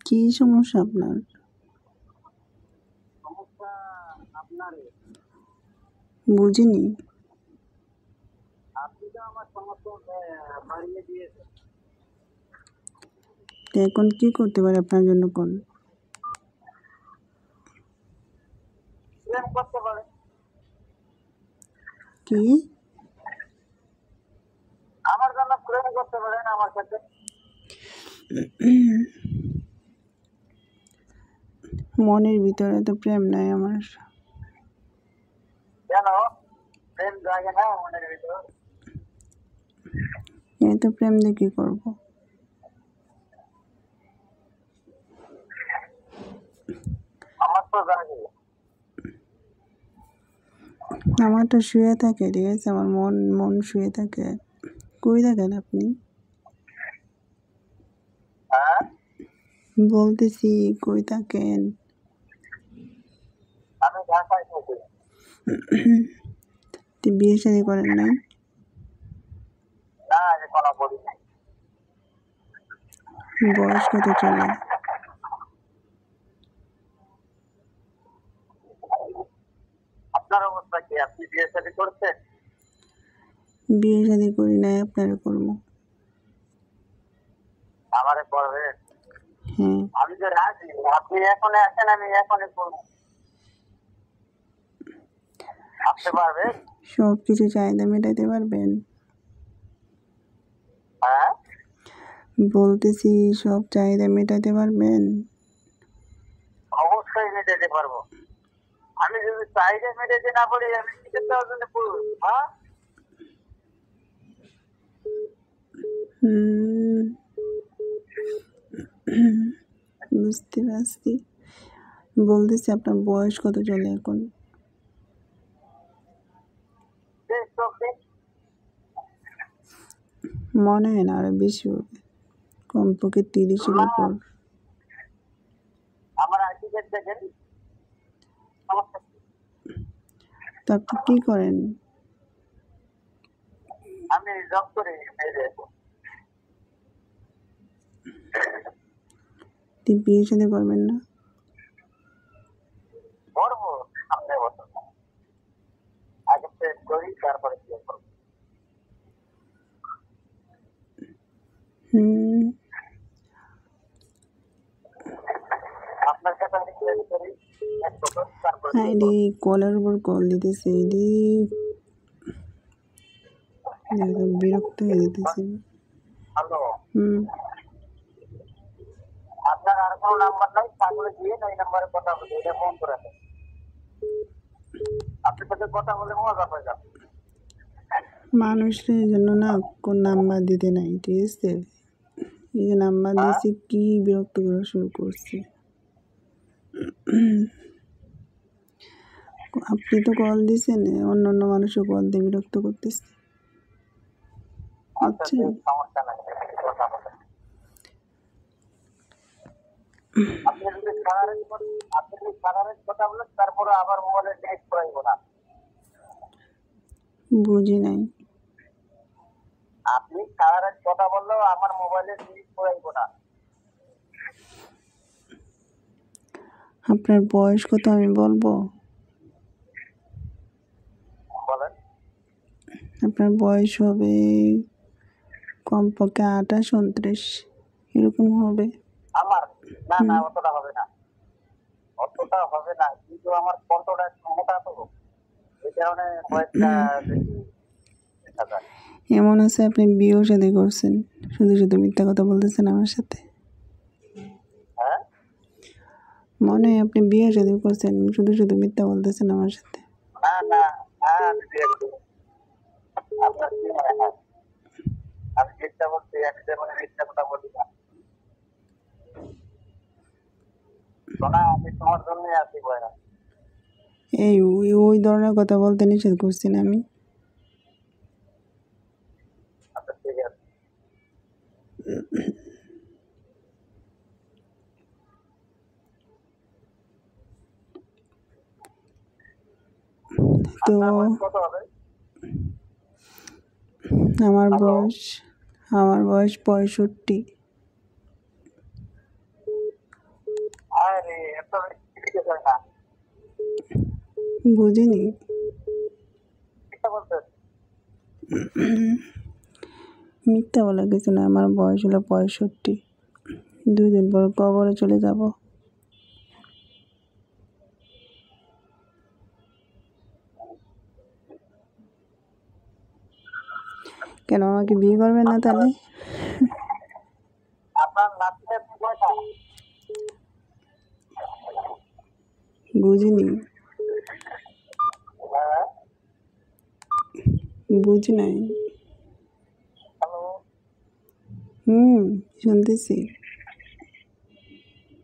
কি সমস্যা আপনার? বুঝিনি। তো এখন কি করতে পারে আপনার জন্য কোন? কি? আমার জন্য প্রেম করতে পারেন আমার সাথে। মনের ভিতরে তো প্রেম নাই আমার। কেন প্রেম জাগে না মনের ভিতর? এই তো প্রেম দিয়ে কি করবো? আমার তো জাগে। আমার তো শুয়ে থাকে, ঠিক আছে? আমার মন শুয়ে থাকে। কই থাকেন আপনি? হ্যাঁ, বলতেছি কই থাকেন? আমি ঢাকায় থাকি। তো বিয়ে শাদী করেন নাই? না, এখনো করি নাই। বয়স কত চলে? আপনার অবস্থা কি? আপনি বিয়ে শাদী করছেন? বিয়ে শাদী করি নাই, আপনারা করবো। আমারে করবেন? হ্যাঁ। আমি তো রাজি। আপনি এখন আসেন, আমি এখনই করবো। আসতে পারবেন? সব কিছু চাহিদা মেটাতে পারবেন? হ্যাঁ, বলতেছি সব চাহিদা মেটাতে পারবেন? অবশ্যই মেটাতে পারবো। আমি যদি চাহিদা মেটাতে না পারি আমি কিসের দেওয়ার জন্য করবো? হ্যাঁ, বুঝতে পারছি। বলতেছি আপনার বয়স কত চলে এখন? মনে হয় না, আরো বেশি হবে, কমপক্ষে 30-এর উপর। আমার আইডি কার্ড দেখেন। তো আপনি কি করেন? আমি জব করি। বিয়ে শাদী করবেন না? করবো সামনে বছর। আগে প্রেম করি, তারপরে বিয়ে করবো। আপনার সাথে আমি প্রেম করি 1 বছর, তারপরে বিয়ে এটি করবো। কলের উপর কল দিতেছে, এটি একদম বিরক্ত হয়ে যেতেছে। হ্যালো, হুম। আপনার আর কোনো নাম্বার নাই? তাহলে দিয়ে এই নাম্বারে কথা বলি, এটা ফোন করে দেন। আপনার সাথে কথা বলে মজা পাই যাবে। মানুষের এই জন্য না কোন নাম্বার দিতে নাই, ঠিক আছে? এই যে নাম্বার হ্যাঁ, দিয়েছি কি বিরক্ত করা শুরু করছে। আপনি তো কল দিছেন, অন্য অন্য মানুষও কল দিয়ে বিরক্ত করতেছে, আচ্ছা বুঝছেন? ঠিক, সমস্যা নাই, কথা বলেন। আপনি যদি সারারাত কথা বলেন, তারপরে আবার মোবাইলে নেট করাইব না। বুঝি নাই। আপনি সারারাত কথা বললেও আমার মোবাইলে নেট করাইব না। আপনার বয়স কত আমি বলবো? বলেন। আপনার বয়স হবে কমপক্ষে 28-29 এরকম হবে। আমার না, অতটা হবে না, অতটা হবে না, কিন্তু আমার কণ্ঠটা মোটা তো, এই কারণে কয়েকটা বেশি দেখা যায়। এমন আছে আপনি বিয়েও শাদী করছেন, শুধু শুধু মিথ্যা কথা বলতেছেন আমার সাথে। হ্যাঁ, মনে হয় আপনি বিয়ে শাদী করছেন, শুধু শুধু মিথ্যা বলতেছেন আমার সাথে। না, হ্যাঁ আমি বিয়ে করি। আপনার কি মনে হয় আমি মিথ্যা বলছি? আমি যেমন মিথ্যা কথা বলি না। সোনা, আমি তোমার জন্যই আছি বয়না। এই ওই ধরনের কথা বলতে নিষেধ করছি না আমি? আচ্ছা ঠিক আছে। তো আপনার বয়স কত হবে? আমার হ্যালো, বয়স আমার বয়স 65। জিজ্ঞেস হয় না, বুঝিনি। মিথ্যা বলতেন। মিথ্যা বলা কিছু না, আমার বয়স হলো 65, 2 দিন পর কবরে চলে যাব। কেন আমাকে বিয়ে করবেন না তাহলে? আপনার নাতিনের কয়টা? বুঝিনি, হ্যাঁ, বুঝি নাই। হ্যালো, শুনতেছি।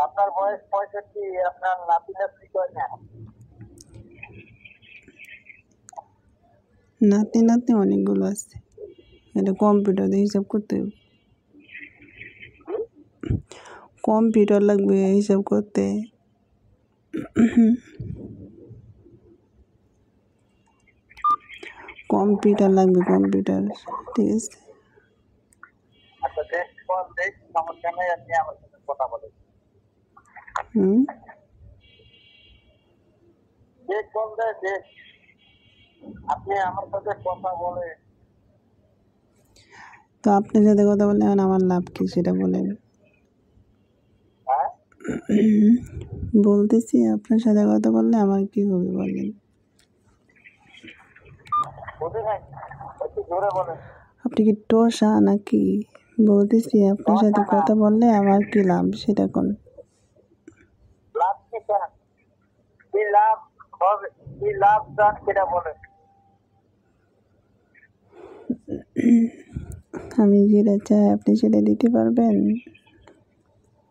আপনার বয়স 65, আপনার নাতিনের কয়টা? নাতনি অনেকগুলো আছে, এটা কম্পিউটার দিয়ে হিসাব করতে হবে। কম্পিউটার লাগবে হিসাব করতে। কম্পিউটার লাগবে, কম্পিউটার। ঠিক আছে। আচ্ছা, দেশ সমস্যা নেই, আপনি আমার সাথে কথা বলেন। হুম দেশ বলতে দেশ, আপনি আমার সাথে কথা বলে। তো আপনার সাথে কথা বললে এখন আমার লাভ কি সেটা বলেন। হ্যাঁ, বলতেছি আপনার সাথে কথা বললে আমার কি হবে বলেন। বুঝি নাই, একটু জোরে বলেন। আপনি কি টোসা নাকি? বলতেছি আপনার সাথে কথা বললে আমার কি লাভ সেটা কোন। লাভ কি চান? কি লাভ হবে, কি লাভ চান সেটা বলেন। আমি যেটা চাই আপনি সেটা দিতে পারবেন?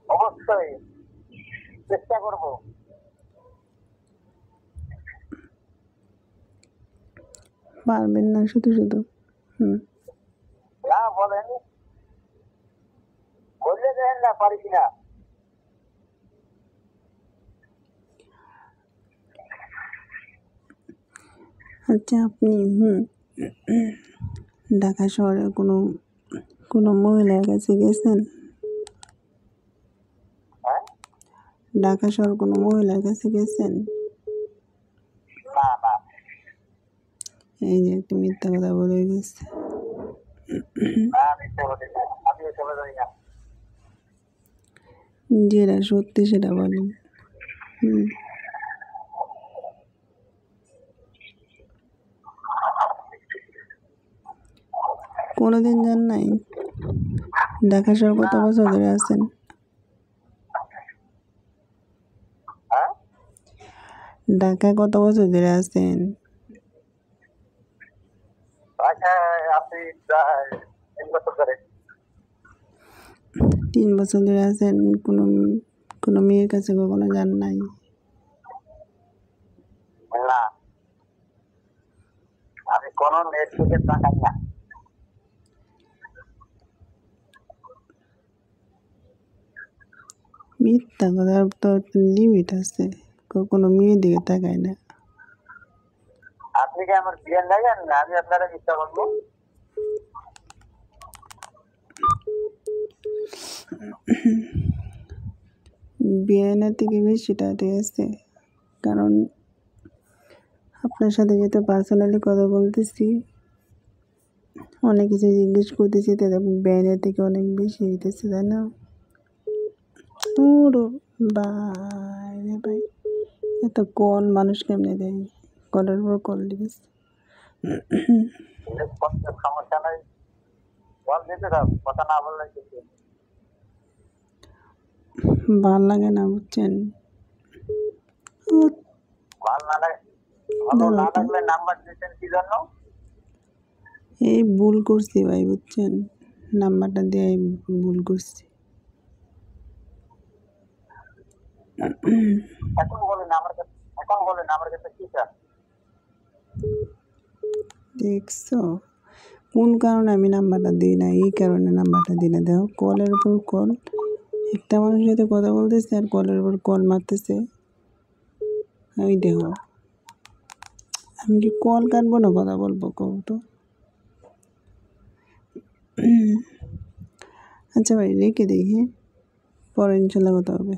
অবশ্যই চেষ্টা করব। পারবেন না শুধু শুধু। না বলেন, বললে দেখেন না পারি কিনা। আচ্ছা, আপনি ঢাকা শহরে কোনো মহিলার কাছে গেছেন? হ্যাঁ, ঢাকা শহর কোনো মহিলার কাছে গেছেন? না না, এই যে একটা মিথ্যা কথা বলে গেছে। আমি চলে যাই, আমিও চলে যাই না। যেটা সত্যি সেটা বলেন। কোনোদিন যান নাই? ঢাকা শহর কত বছর ধরে আছেন? হ্যাঁ, ঢাকা কত বছর ধরে আছেন? আপনি প্রায় 3 বছর ধরে। 3 বছর ধরে আছেন, কোনো মেয়ের কাছে কখনো যান নাই? না, আমি কোনো মেয়ের থেকে তাকাই না। মিথ্যা কথার তো লিমিট আছে, কোনো মেয়ের দিকে তাকায় না। আপনি কি আমার বিয়ে লাগেন না আমি আপনারা মিথ্যা বলবো? বিয়ের থেকে বেশিটা, ঠিক আছে। কারণ আপনার সাথে যেহেতু পার্সোনালি কথা বলতেছি, অনেক কিছু জিজ্ঞেস করতেছি, তাদের বিয়ের থেকে অনেক বেশি হইতেছে, তাই না? বাইরে ভাই, এত কল মানুষ কেমনে দেয়? কলের পর কল দিতেছে। সমস্যা নাই, বল দিতে দাও, কথা না বললে কিছু ভাল লাগে না, বুঝছেন? ভালো না লাগে। ভালো না লাগলে নাম্বার দিতেন কি জন্য? এই ভুল করছি ভাই, বুঝছেন? নাম্বারটা দিয়ে ভুল করছি। এখন বলেন আমার কাছে, এখন বলেন আমার কাছে কি চান? দেখছো কোন কারণে আমি নাম্বারটা দিই না? এই কারণে নাম্বারটা দিই না। দেখো, কলের উপর কল, একটা মানুষের সাথে কথা বলতেছে আর কলের উপর কল মারতেছে। ওই দেখো, আমি কি কল কাটবো না কথা বলবো কও তো? আচ্ছা ভাই, রেখে দিই, হ্যাঁ, পরে ইনশাল্লাহ কথা হবে।